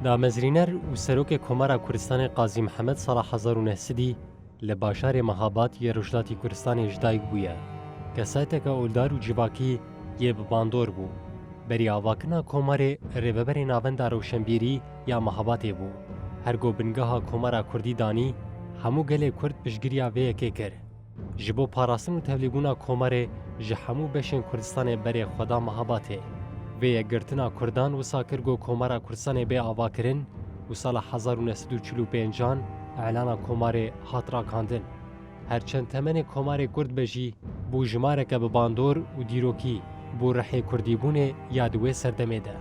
دامزرینەر و سەرۆکێ کۆمارا کوردستانی قازی محەممەد ساڵا 1970 لە باشارێ مەهاباد یە ڕۆژلاتی کوردستانی دایک بووە کە سایتێکە ئۆلدار و جیواکی یێ بباندۆر بوو. بەری ئاواکردنا کۆمارێ ڕێبەبەرێ ناوەندا ڕەوشەنبیری یا مەهاباتێ بوو. هەرگۆ بنگەها کۆمارا کوردی دانی هەموو گەلێ کورد پشتگیریا vêyekê kir. Ji bo parastin û tevlîbûna komarê ji hemû beşên Kurdistanê berê xweda mehabatê. Vêyekgirtina Kurdan wisa kir got komara Kurdistanê bê avakirin û sala 1945 elana komarê hat rakandin. Herçend temenê komarê Kurd be jî bû jimareke bi bandor û dîrokî bû rihê kurdîbûnê ya di wê serdemê de.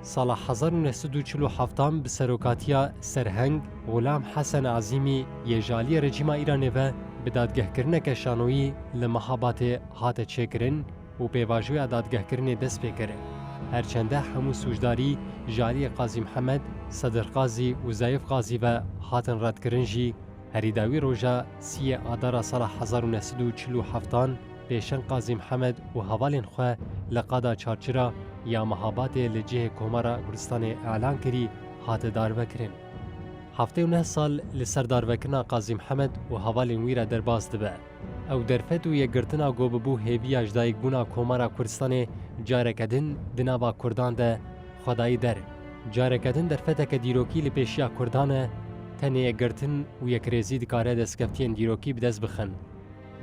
Sala 1947 bi serokatiya Serheng Ghulam Hesen Azîmî yê jaliyê rejîma Îranê ve bi dadgehkirineke şanoyî li Mehabatê hate çêkirin û pêvajoya dadgehkirinê dest pê kirin. Herçende hemû sûcdarî jaliyê Qazî Mihemed, Sedir Qazî û Zayif Qazî ve hatin redkirin jî herî dawî roja siyê adara sala 1947 pêşeng Qazî Mihemed û hevalên xwe li qada çarçira ya Mehabatê li cihê Komara Kurdistanê elan kirî hate darvekirin. Heftê û neh sal li ser darvekirina Qazî Mihemed û hevalên wî re derbas dibe. Ew derfet û yekgirtina gobibû hêviya ji dayikbûna Komara Kurdistanê careke din di nava Kurdan de xwedayî der. Careke din derfeteke dîrokî li pêşiya Kurdan e, tenê yekgirtin û yekrêzî dikare destkeftiyên dîrokî bi dest bixin.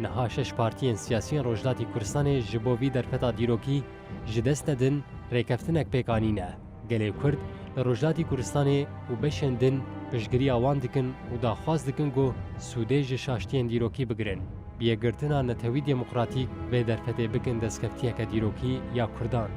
Niha 6 partiyên siyasî Rojdatî Kurdistanê ji bo vî derfeta dîrokî ji dest nedin rêkeftinek pêkanîne. Gelê Kurd li Rojdatî Kurdistanê û beşên din piştgiriya wan dikin û daxwaz dikin got Sûdê ji şaştiyên dîrokî bigirin. Bi yekgirtina netewî demokratîk vê derfetê bikin destkeftiyeke dîrokî ya Kurdan.